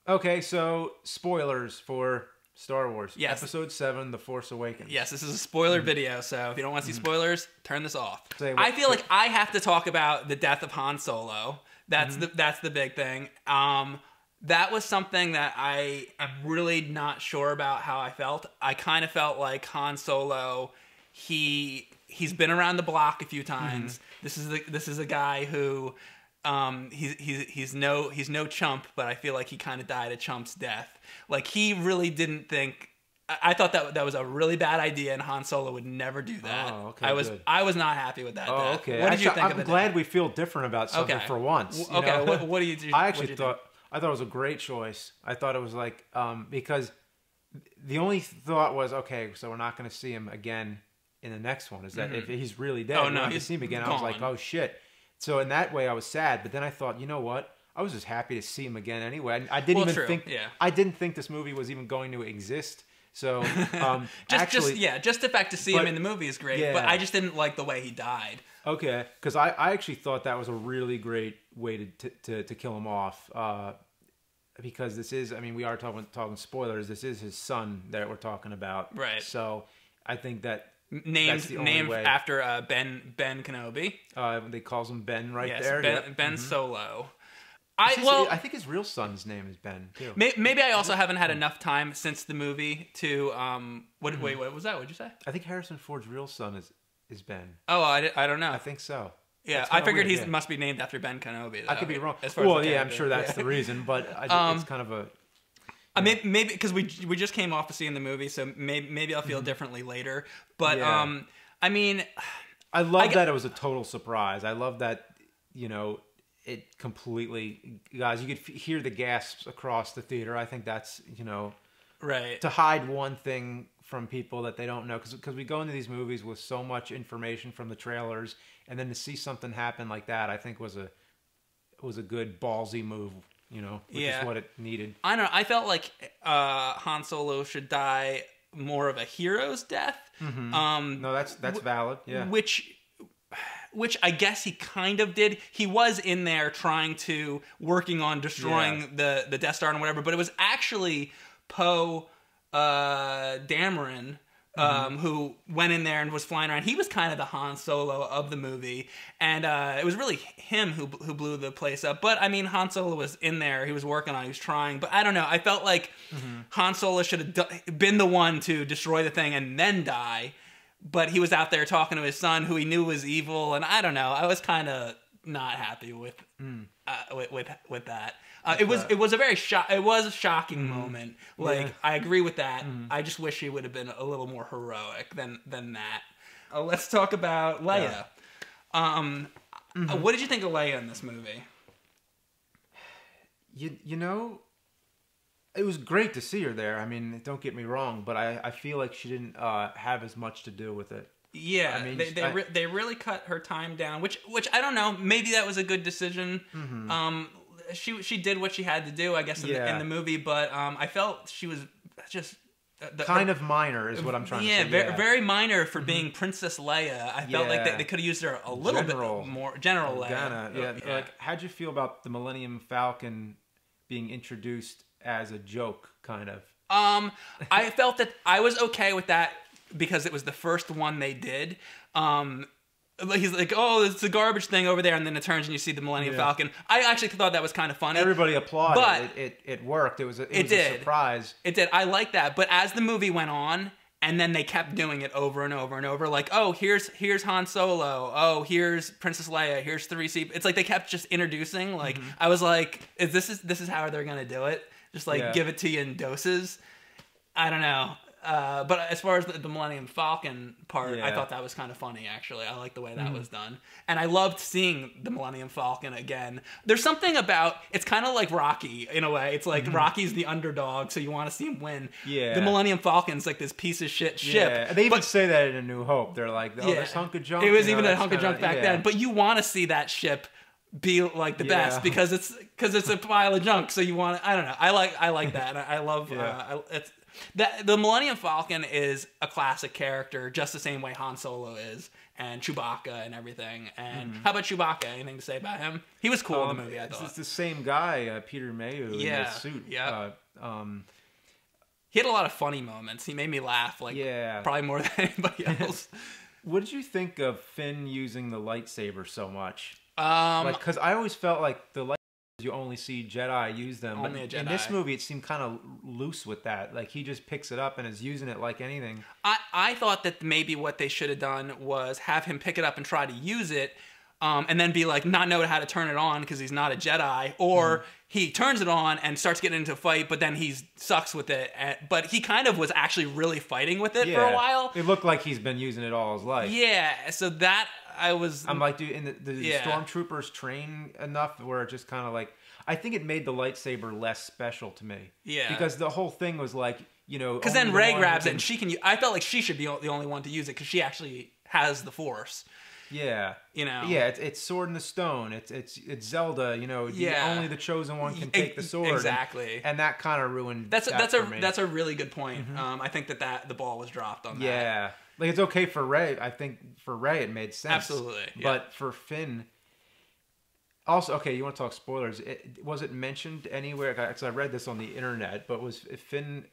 Okay, so spoilers for Star Wars. Yes. Episode 7, The Force Awakens. Yes, this is a spoiler video, so if you don't want to see spoilers, turn this off. Say what- I feel like I have to talk about the death of Han Solo. That's the big thing. That was something that I am really not sure about how I felt. I kind of felt like Han Solo, he's been around the block a few times. This is a guy who he's no chump, but I feel like he kind of died a chump's death. Like, he really didn't think. I thought that was a really bad idea, and Han Solo would never do that. Oh, okay, I was not happy with that. Oh, death. okay. What did you think of I'm the glad death? we feel different about something for once. you Okay, know? what do you do? I actually thought it was a great choice. I thought it was like because the only thought was, okay, so we're not going to see him again in the next one. Is that if he's really dead, Oh, we're no, not going to he's see him again. gone. I was like, oh shit. So in that way, I was sad. But then I thought, you know what? I was just happy to see him again anyway. I didn't even true, think. yeah. I didn't think this movie was even going to exist. So just the fact to see him but- in the movie is great. yeah. But I just didn't like the way he died. Okay, because I actually thought that was a really great way to kill him off. Because this is, I mean, we are talking spoilers. This is his son that we're talking about, Right. So I think that Named the only way. after Ben Kenobi. they calls him Ben right Yes, there. Ben, Yep. Ben Solo. I think his real son's name is Ben too. Maybe I also haven't had enough time since the movie to wait, what was that? What'd you say? I think Harrison Ford's real son is Ben. Oh, I don't know. I think so. Yeah, That's I kinda figured weird, he yeah. must be named after Ben Kenobi. I could be wrong. As far as Well, the yeah, I'm character. sure that's Yeah. the reason, but it's kind of a. Maybe because we just came off of seeing the movie, so maybe I'll feel differently later. But Yeah. I mean, I love that it was a total surprise. I love that, it completely, guys, you could hear the gasps across the theater. I think that's, right. to hide one thing from people that they don't know. Because we go into these movies with so much information from the trailers, and then to see something happen like that, I think was a good ballsy move, which is what it needed. I don't know. I felt like Han Solo should die more of a hero's death. No, that's valid. Yeah. Which I guess he kind of did. He was in there working on destroying the Death Star and whatever, but it was actually Poe Dameron who went in there and was flying around. He was kind of the Han Solo of the movie, and it was really him who blew the place up. But I mean, Han Solo was in there. He was working on it. He was trying. But I don't know. I felt like Han Solo should have been the one to destroy the thing and then die. But he was out there talking to his son, who he knew was evil, and I don't know. I was kind of not happy with that. It was a very shocking moment. Like, I agree with that. I just wish he would have been a little more heroic than that. Let's talk about Leia. What did you think of Leia in this movie? It was great to see her there. I mean, don't get me wrong, but I feel like she didn't have as much to do with it. Yeah, I mean, they really cut her time down, which I don't know. Maybe that was a good decision. She did what she had to do, I guess, in the movie. But I felt she was just kind of minor, is what I'm trying to say. Yeah, very minor for being Princess Leia. I felt like they could have used her a little bit more. General Leia. Like, how'd you feel about the Millennium Falcon being introduced as a joke, kind of? I felt that I was okay with that because it was the first one they did. He's like, oh, it's a garbage thing over there, and then it turns and you see the Millennium Falcon. I actually thought that was kind of funny. Everybody applauded. But it worked. It was a surprise. It did. I like that. But as the movie went on, and then they kept doing it over and over and over, like, oh, here's Han Solo. Oh, here's Princess Leia. Here's 3C. It's like they kept just introducing. Like, I was like, this is how they're gonna do it. Just give it to you in doses. I don't know. But as far as the Millennium Falcon part, I thought that was kind of funny, actually. I like the way that was done. And I loved seeing the Millennium Falcon again. There's something about, it's kind of like Rocky, in a way. It's like Rocky's the underdog, so you want to see him win. Yeah. The Millennium Falcon's like this piece of shit ship. Yeah. They even say that in A New Hope. They're like, oh, this hunk of junk. It was even a hunk of junk back then. But you want to see that ship be like the best because it's a pile of junk. So you want I don't know. I like that. I love it's that the Millennium Falcon is a classic character, just the same way Han Solo is, and Chewbacca and everything. And how about Chewbacca? Anything to say about him? He was cool in the movie. I thought it's the same guy, Peter Mayhew, in the suit. Yeah. He had a lot of funny moments. He made me laugh, probably more than anybody else. What did you think of Finn using the lightsaber so much? Because I always felt like the lightsabers, you only see Jedi use them. Only a Jedi. In this movie, it seemed kind of loose with that. Like, he just picks it up and is using it like anything. I thought that maybe what they should have done was have him pick it up and try to use it, and then be like, not know how to turn it on because he's not a Jedi, or he turns it on and starts getting into a fight, but then he sucks with it. But he kind of was actually really fighting with it for a while. It looked like he's been using it all his life. Yeah, so that I'm like, dude, and the stormtroopers train enough where it just kind of like, I think it made the lightsaber less special to me. Yeah. Because the whole thing was like, because then Rey grabs it and she can. I felt like she should be the only one to use it because she actually has the Force. Yeah. Yeah, it's Sword in the Stone. It's Zelda, only the chosen one can take the sword. Exactly. And that kind of ruined that's a really good point. I think that the ball was dropped on that. Yeah. Like, it's okay for Rey. I think for Rey it made sense. Absolutely. Yeah. But for Finn, also, okay, you want to talk spoilers? Was it mentioned anywhere? Because I read this on the internet, but was Finn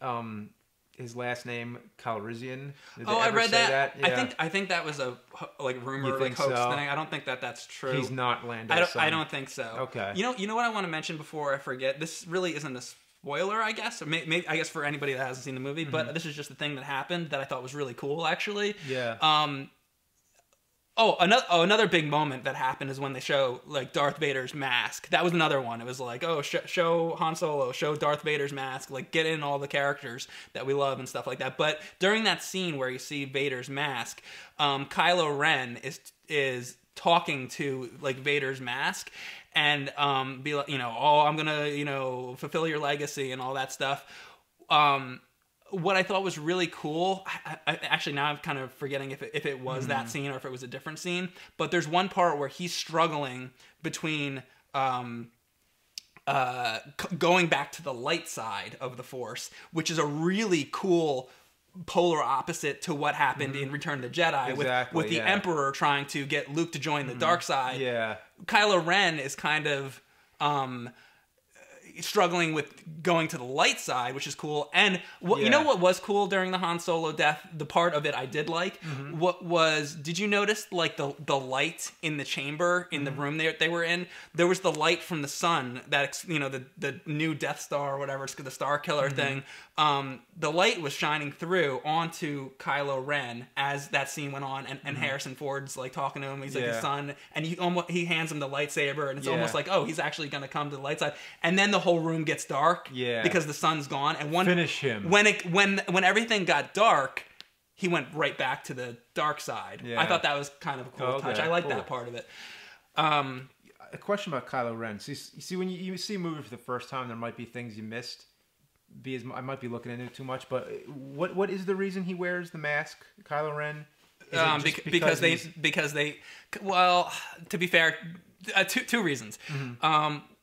his last name Calrissian? I read that. Yeah. I think that was a rumor, hoax thing. I don't think that's true. He's not Lando's son. I don't think so. Okay. You know what I want to mention before I forget? This really isn't a spoiler, I guess. Maybe, I guess for anybody that hasn't seen the movie, but this is just the thing that happened that I thought was really cool, actually. Yeah. Another big moment that happened is when they show Darth Vader's mask. That was another one. It was like, show Han Solo, show Darth Vader's mask, get in all the characters that we love and stuff like that. But during that scene where you see Vader's mask, Kylo Ren is talking to Vader's mask and be like, I'm gonna fulfill your legacy and all that stuff. What I thought was really cool, I actually now I'm kind of forgetting if it was that scene or if it was a different scene, but there's one part where he's struggling between going back to the light side of the Force, which is a really cool polar opposite to what happened in Return of the Jedi with the Emperor trying to get Luke to join the dark side. Yeah. Kylo Ren is kind of struggling with going to the light side, which is cool. And you know what was cool during the Han Solo death? The part of it I did like. What was? Did you notice the light in the chamber in the room they were in? There was the light from the sun that the new Death Star or whatever, it's the Star Killer thing. The light was shining through onto Kylo Ren as that scene went on, and Harrison Ford's talking to him. He's like his son, and he hands him the lightsaber, and it's almost like, oh, he's actually going to come to the light side. And then the whole room gets dark because the sun's gone. And finish him when everything got dark, he went right back to the dark side. I thought that was kind of a cool touch. I like that part of it. A question about Kylo Ren. See, when you see a movie for the first time, there might be things you missed. I might be looking into it too much, but what is the reason he wears the mask, Kylo Ren? Because they well, to be fair, two reasons.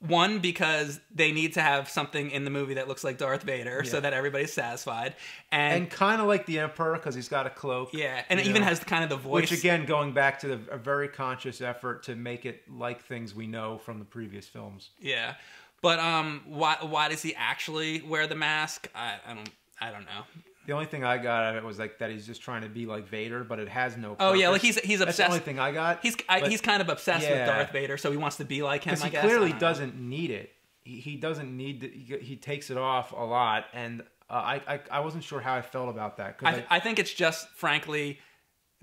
One, because they need to have something in the movie that looks like Darth Vader so that everybody's satisfied. And kind of like the Emperor because he's got a cloak. Yeah, and it even has kind of the voice. Which, again, going back to a very conscious effort to make it like things we know from the previous films. Yeah. But why does he actually wear the mask? I don't know. The only thing I got out of it was that he's just trying to be like Vader, but it has no purpose. Oh yeah, he's obsessed. That's the only thing I got. He's kind of obsessed with Darth Vader, so he wants to be like him. Because he clearly doesn't need it. He doesn't need it. He takes it off a lot, and I wasn't sure how I felt about that. I think it's just, frankly,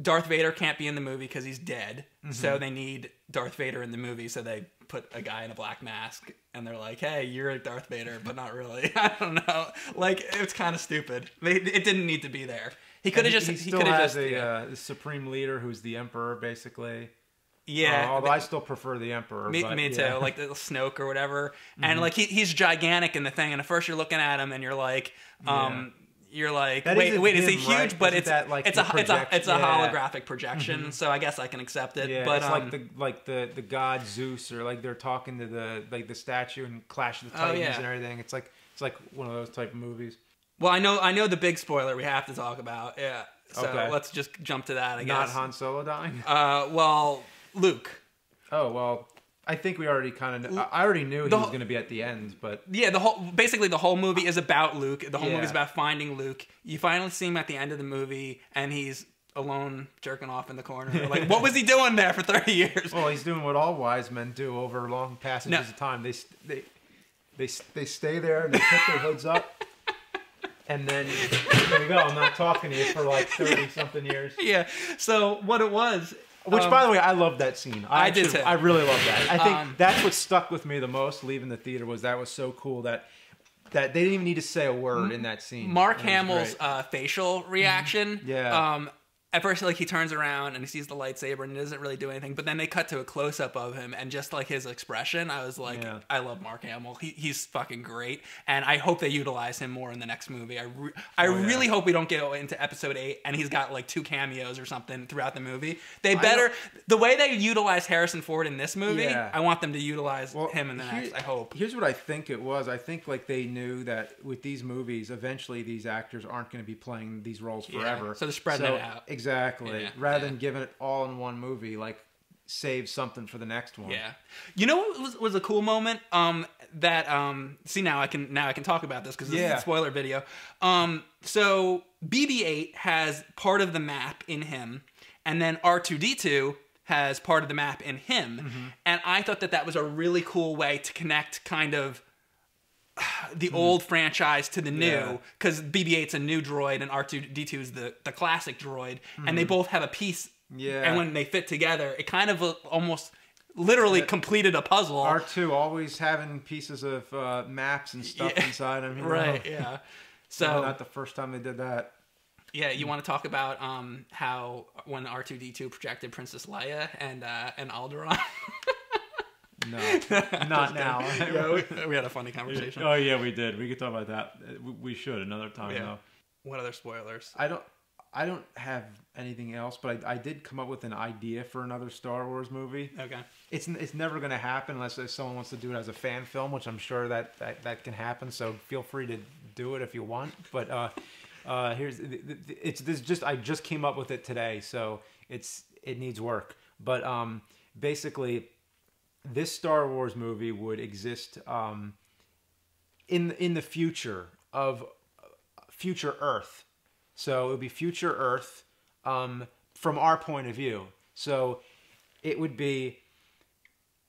Darth Vader can't be in the movie because he's dead, so they need Darth Vader in the movie, so they put a guy in a black mask, and they're like, hey, you're Darth Vader, but not really. I don't know. It's kind of stupid. It didn't need to be there. He could have just... He still has a supreme leader who's the Emperor, basically. Yeah. Although I still prefer the Emperor. Me too. Like the Snoke or whatever. And he's gigantic in the thing, and at first you're looking at him, and you're like... you're like, That wait, isn't is he him, huge? right? But Isn't that, like, it's the a projection? Yeah. holographic projection. So I guess I can accept it. Yeah, but it's like the god Zeus, or like they're talking to the statue and Clash of the Titans and everything. It's like one of those type of movies. Well, I know the big spoiler we have to talk about. Yeah. So Okay. let's just jump to that. I Not guess. Han Solo dying. Well, Luke. Oh well, I think we already kind of. I already knew he was going to be at the end, but yeah, the whole movie is about Luke. The whole movie is Yeah. about finding Luke. You finally see him at the end of the movie, and he's alone jerking off in the corner. Like, what was he doing there for 30 years? well, he's doing what all wise men do over long passages of time. They stay there and they put their hoods up. And then, there you go, I'm not talking to you for like 30-something years. Yeah, so what it was... Which, by the way, I love that scene. I did too. I really love that. I think that's what stuck with me the most leaving the theater, was so cool that they didn't even need to say a word in that scene. Mark Hamill's facial reaction. Yeah. At first, like, he turns around and he sees the lightsaber and he doesn't really do anything. But then they cut to a close-up of him, and just, like, his expression, I was like, I love Mark Hamill. He's fucking great. And I hope they utilize him more in the next movie. I really hope we don't get into episode 8 and he's got, like, 2 cameos or something throughout the movie. They better... The way they utilize Harrison Ford in this movie, I want them to utilize him in the next, I hope. Here's what I think it was. I think, like, they knew that with these movies, eventually these actors aren't going to be playing these roles forever. Yeah. So they're spreading it out. Exactly. Yeah, Rather than giving it all in one movie, like, save something for the next one. Yeah. You know what was a cool moment? See, now I can talk about this because this is a spoiler video. So BB-8 has part of the map in him, and then R2-D2 has part of the map in him. And I thought that was a really cool way to connect kind of the old franchise to the new, because BB-8's a new droid and R2-D2 is the classic droid, and they both have a piece. Yeah. And when they fit together, it kind of almost literally completed a puzzle. R2 always having pieces of maps and stuff inside him. Right, yeah. So not the first time they did that. Yeah, you want to talk about how when R2-D2 projected Princess Leia and Alderaan? No, not now. Yeah, we had a funny conversation. Oh yeah, we did. We could talk about that. We should another time though. What other spoilers? I don't have anything else, but I did come up with an idea for another Star Wars movie. Okay. It's never going to happen unless someone wants to do it as a fan film, which I'm sure that can happen. So feel free to do it if you want. But I just came up with it today, so it needs work. But basically, this Star Wars movie would exist in the future of future Earth. So it would be future Earth from our point of view. So it would be,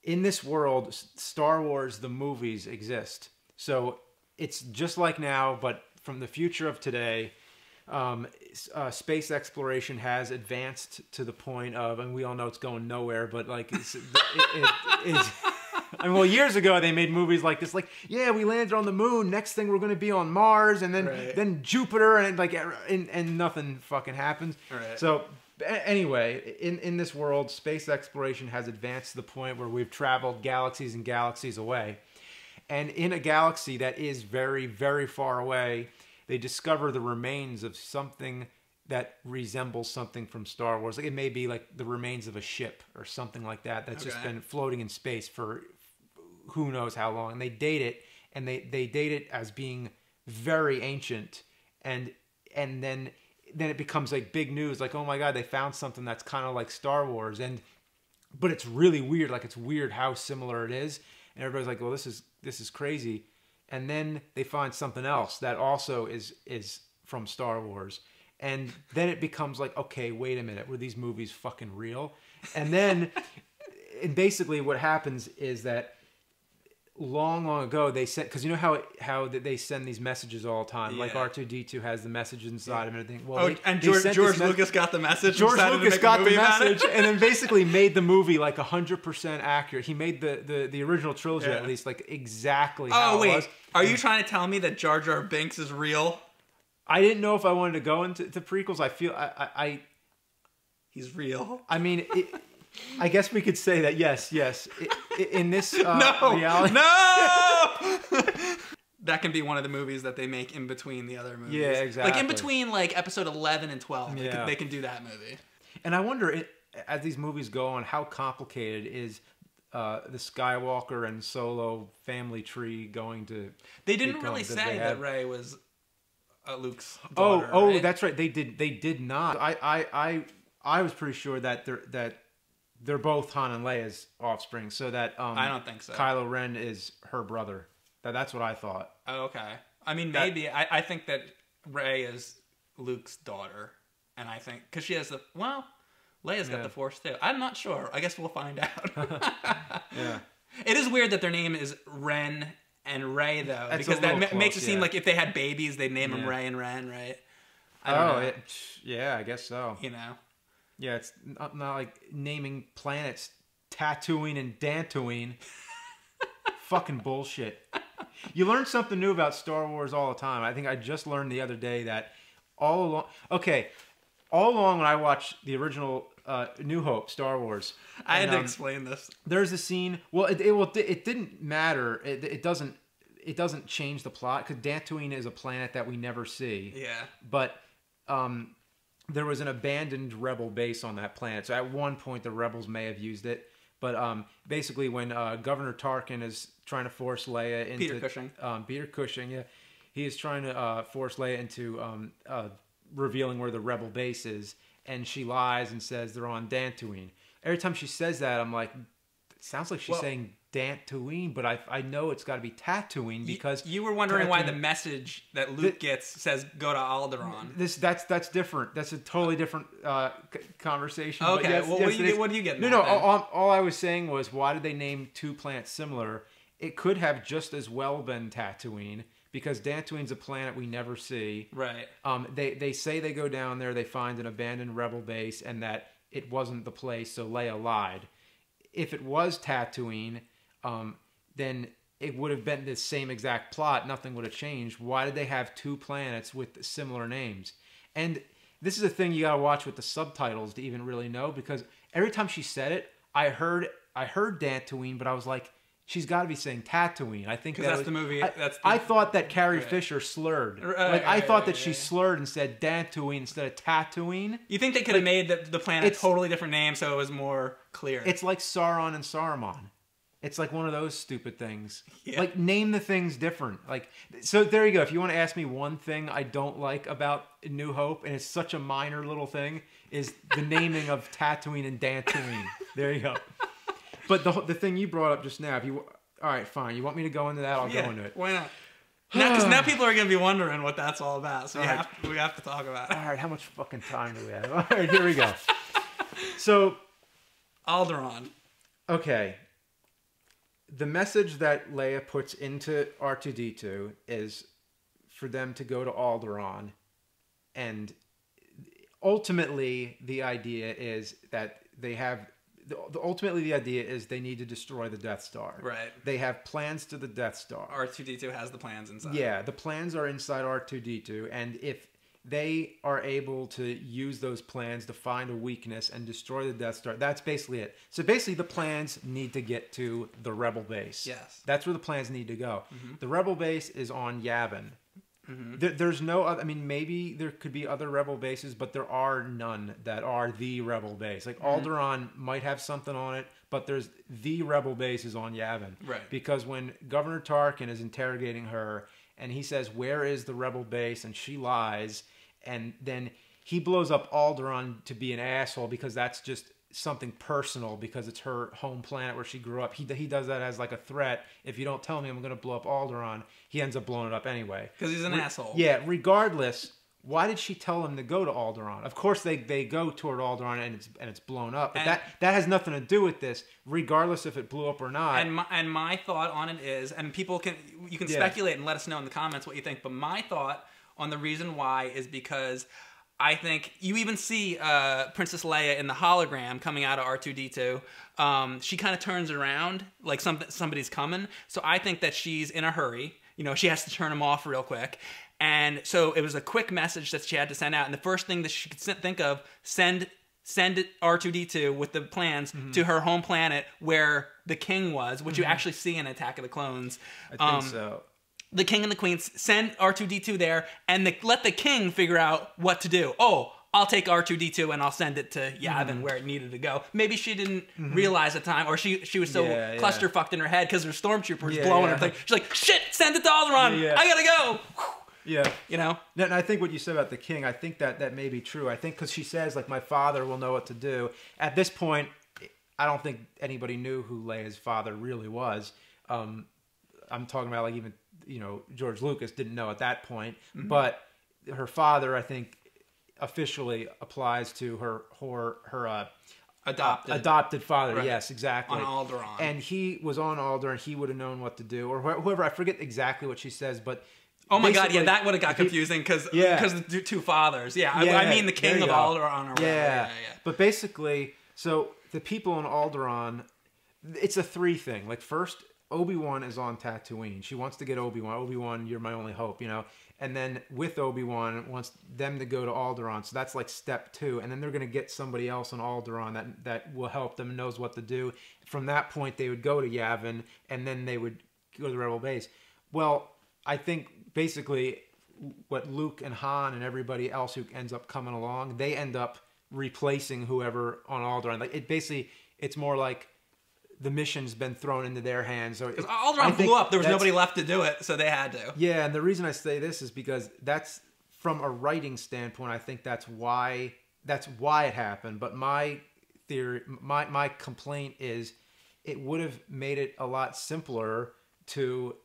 in this world, Star Wars, the movies exist. So it's just like now, but from the future of today, space exploration has advanced to the point of, and we all know it's going nowhere, but like it is. I mean, well, years ago they made movies like this, like, yeah, we landed on the moon. Next thing we're going to be on Mars, and then Jupiter, and like, and nothing fucking happens. Right. So anyway, in this world, space exploration has advanced to the point where we've traveled galaxies and galaxies away, and in a galaxy that is very, very far away, they discover the remains of something that resembles something from Star Wars. Like, it may be like the remains of a ship or something like that that's just been floating in space for who knows how long. And they date it, and they date it as being very ancient. And then it becomes like big news, like, oh my God, they found something that's kind of like Star Wars. But it's really weird. Like, it's weird how similar it is. And everybody's like, well, this is crazy. And then they find something else that also is from Star Wars. And then it becomes like, okay, wait a minute, were these movies fucking real? And then, and basically what happens is that long ago they sent, because you know how they send these messages all the time, like R2-D2 has the messages inside of everything. Well, George Lucas got the message. George Lucas got the message, and then basically made the movie like 100% accurate. He made the original trilogy at least like exactly how it was. Are you trying to tell me that Jar Jar Binks is real? I didn't know if I wanted to go into prequels. I feel he's real. I mean, I guess we could say that yes. In this reality, no. that can be one of the movies that they make in between the other movies. Yeah, exactly. Like in between like episode 11 and 12, Yeah. they can do that movie. And I wonder, as these movies go on, how complicated is the Skywalker and Solo family tree going to? They didn't become? really Did say they that have- Rey was Luke's Oh, daughter. oh, right? that's right. They did not. I was pretty sure that they're both Han and Leia's offspring. So that I don't think so. Kylo Ren is her brother. That's what I thought. Oh, okay. I mean, maybe. I think that Rey is Luke's daughter. And I think, because she has Leia's got the Force too. I'm not sure. I guess we'll find out. Yeah. It is weird that their name is Ren and Rey, though. That's because a that little makes it close, seem yeah. like if they had babies, they'd name them Yeah. Rey and Ren, right? I don't know. Yeah, I guess so. You know? Yeah, it's not like naming planets Tatooine and Dantooine. Fucking bullshit. You learn something new about Star Wars all the time. I think I just learned the other day that all along when I watched the original New Hope Star Wars, I had to explain this. there's a scene. Well, it didn't matter. It doesn't change the plot because Dantooine is a planet that we never see. Yeah. But there was an abandoned rebel base on that planet. So at one point, the rebels may have used it. But basically, when Governor Tarkin is trying to force Leia into Peter Cushing, yeah, he is trying to force Leia into revealing where the rebel base is, and she lies and says they're on Dantooine. Every time she says that, I'm like, it sounds like she's saying Dantooine, but I know it's got to be Tatooine because you were wondering why the message that Luke gets says go to Alderaan. That's different. That's a totally different conversation. Okay, But yes, well, yes, what do you get? No, all I was saying was, why did they name two planets similar? It could have just as well been Tatooine because Dantooine's a planet we never see. Right. They say they go down there, they find an abandoned rebel base, and that it wasn't the place, so Leia lied. If it was Tatooine, then it would have been the same exact plot. Nothing would have changed. Why did they have two planets with similar names? And this is a thing you gotta watch with the subtitles to even really know, because every time she said it, I heard Dantooine, but I was like, she's got to be saying Tatooine. I think that's the movie. I thought that Carrie Fisher slurred. I thought that she slurred and said Dantooine instead of Tatooine. You think they could have made the planet a totally different name so it was more clear? It's like Sauron and Saruman. It's like one of those stupid things. Yeah. Like, name the things different. Like, so there you go. If you want to ask me one thing I don't like about New Hope, and it's such a minor little thing, is the naming of Tatooine and Dantooine. There you go. But the thing you brought up just now, all right, fine. You want me to go into that? I'll go into it. Why not? Because now people are going to be wondering what that's all about. So we have to talk about it. All right, how much fucking time do we have? All right, here we go. So, Alderaan. Okay. The message that Leia puts into R2-D2 is for them to go to Alderaan, and ultimately the idea is that they have. Ultimately, the idea is they need to destroy the Death Star. Right. They have plans to the Death Star. R2-D2 has the plans inside. Yeah, the plans are inside R2-D2, and if they are able to use those plans to find a weakness and destroy the Death Star, that's basically it. So basically, the plans need to get to the Rebel base. Yes. That's where the plans need to go. Mm-hmm. The Rebel base is on Yavin. Mm-hmm. There's no other, I mean, maybe there could be other Rebel bases, but there are none that are the Rebel base. Like, Alderaan might have something on it, but there's the Rebel base is on Yavin. Right. Because when Governor Tarkin is interrogating her, and he says, where is the Rebel base? And she lies, and then he blows up Alderaan to be an asshole because that's just something personal because it's her home planet where she grew up. He does that as like a threat. If you don't tell me I'm going to blow up Alderaan, he ends up blowing it up anyway. Because he's an asshole. Yeah, regardless, why did she tell him to go to Alderaan? Of course they go toward Alderaan and it's blown up. But that has nothing to do with this, regardless if it blew up or not. And my thought on it is, and you can speculate and let us know in the comments what you think, but my thought on the reason why is because I think you even see Princess Leia in the hologram coming out of R2-D2. She kind of turns around like somebody's coming. So I think that she's in a hurry. You know, she has to turn him off real quick. And so it was a quick message that she had to send out. And the first thing that she could think of, send R2-D2 with the plans to her home planet where the king was, which you actually see in Attack of the Clones. I think so. the king and the queen send R2-D2 there, and let the king figure out what to do. Oh, I'll take R2-D2 and I'll send it to Yavin where it needed to go. Maybe she didn't realize at the time, or she was so clusterfucked in her head because her stormtroopers blowing her thing. She's like, shit, send it to Alderaan. I gotta go. Yeah. You know? And I think what you said about the king, I think that may be true. I think because she says, like, my father will know what to do. At this point, I don't think anybody knew who Leia's father really was. I'm talking about, like, even, you know, George Lucas didn't know at that point. But her father, I think, officially applies to her adopted father. Right. Yes, exactly. On Alderaan. And he was on Alderaan. He would have known what to do. Or whoever, I forget exactly what she says, but... Oh my god, yeah, that would have got confusing because the two fathers. Yeah, I mean the king of Alderaan or whatever. Yeah. But basically, so the people on Alderaan, it's a three thing. Like, first, Obi-Wan is on Tatooine. She wants to get Obi-Wan. Obi-Wan, you're my only hope, you know? And then with Obi-Wan, wants them to go to Alderaan. So that's like step 2. And then they're going to get somebody else on Alderaan that will help them and knows what to do. From that point, they would go to Yavin, and then they would go to the Rebel base. Well, I think basically what Luke and Han and everybody else who ends up coming along, they end up replacing whoever on Alderaan. Like, it's more like the mission's been thrown into their hands. So Alderaan blew up. There was nobody left to do it, so they had to. Yeah, and the reason I say this is because that's from a writing standpoint. I think that's why it happened. But my theory, my complaint is, it would have made it a lot simpler to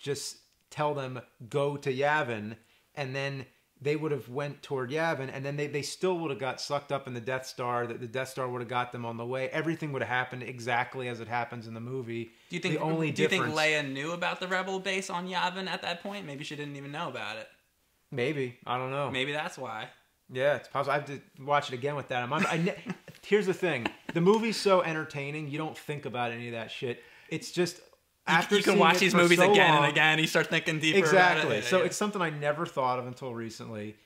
just tell them go to Yavin, and then they would have went toward Yavin, and then they still would have got sucked up in the Death Star. That the Death Star would have got them on the way. Everything would have happened exactly as it happens in the movie. Do you think Leia knew about the Rebel base on Yavin at that point? Maybe she didn't even know about it. Maybe, I don't know. Maybe that's why. Yeah, it's possible. I have to watch it again with that in mind. Here's the thing: the movie's so entertaining, you don't think about any of that shit. It's just. You can watch these movies again and again. You start thinking deeper. Exactly. About it. So it's something I never thought of until recently,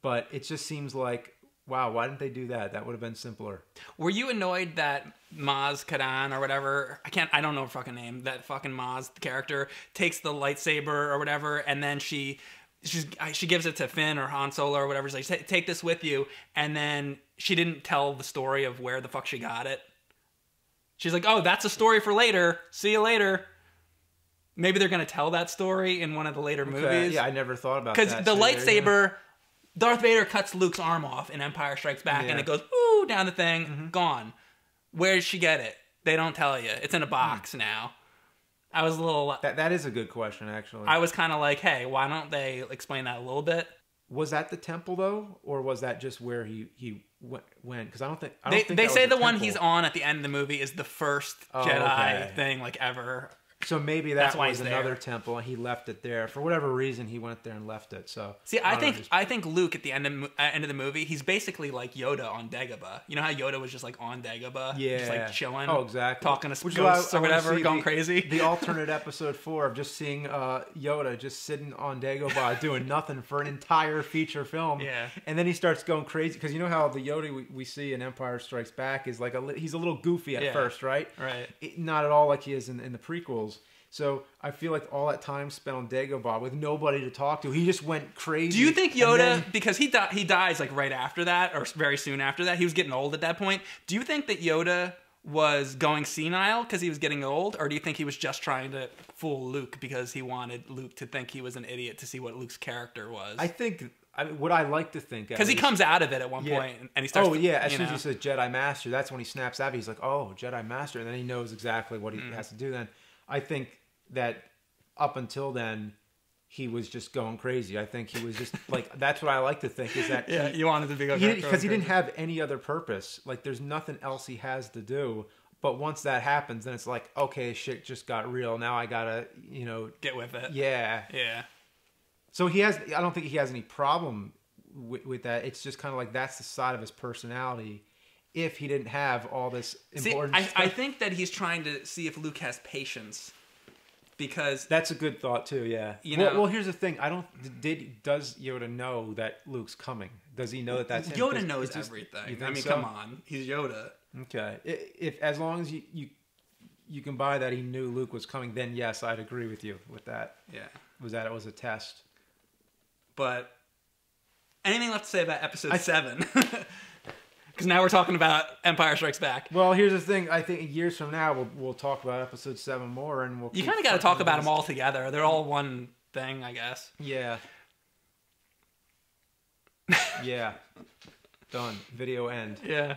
but it just seems like, wow, why didn't they do that? That would have been simpler. Were you annoyed that Maz Kanata or whatever? I don't know her fucking name. That fucking Maz character takes the lightsaber or whatever, and then she gives it to Finn or Han Solo or whatever. She's like, take this with you, and then she didn't tell the story of where the fuck she got it. She's like, oh, that's a story for later. See you later. Maybe they're going to tell that story in one of the later movies. Yeah, I never thought about that. Because the lightsaber, Darth Vader cuts Luke's arm off in Empire Strikes Back, and it goes, ooh, down the thing, gone. Where did she get it? They don't tell you. It's in a box now. I was a little... That is a good question, actually. I was kind of like, hey, why don't they explain that a little bit? Was that the temple, though? Or was that just where he went? Because I don't think they say the one he's on at the end of the movie is the first Jedi thing, like, ever. So maybe that was another temple, and he left it there for whatever reason. He went there and left it. So see, I think Luke at the end of the movie, he's basically like Yoda on Dagobah. You know how Yoda was just like on Dagobah, just like chilling, exactly, talking to ghosts or whatever, going crazy. The alternate episode 4 of just seeing Yoda just sitting on Dagobah doing nothing for an entire feature film. Yeah, and then he starts going crazy because you know how the Yoda we see in Empire Strikes Back is like he's a little goofy at first, right? Right. Not at all like he is in the prequels. So I feel like all that time spent on Dagobah with nobody to talk to, he just went crazy. Do you think Yoda, because he dies like right after that, or very soon after that, he was getting old at that point. Do you think that Yoda was going senile because he was getting old, or do you think he was just trying to fool Luke because he wanted Luke to think he was an idiot to see what Luke's character was? I think... what I like to think, because he comes out of it at one point and he starts. Oh yeah, as soon as he says Jedi Master, that's when he snaps out of it. He's like, "Oh, Jedi Master," and then he knows exactly what he has to do. Then I think that up until then, he was just going crazy. I think he was just like, that's what I like to think is that you wanted to be because he didn't have any other purpose. Like, there's nothing else he has to do. But once that happens, then it's like, okay, shit just got real. Now I gotta, get with it. Yeah. So I don't think he has any problem with that. It's just kind of like that's the side of his personality. If he didn't have all this important stuff. I think that he's trying to see if Luke has patience. Because that's a good thought too, yeah. Well, here's the thing. Does Yoda know that Luke's coming? Does he know that that's him? Yoda knows everything. I mean, come on, he's Yoda. Okay. If as long as you can buy that he knew Luke was coming, then yes, I'd agree with you with that. Yeah. Was that it was a test. But anything left to say about episode 7? Because now we're talking about Empire Strikes Back. Well, here's the thing. I think years from now we'll talk about episode 7 more, and we'll. You kind of got to talk about them all together. They're all one thing, I guess. Yeah. Yeah. Done. Video end. Yeah.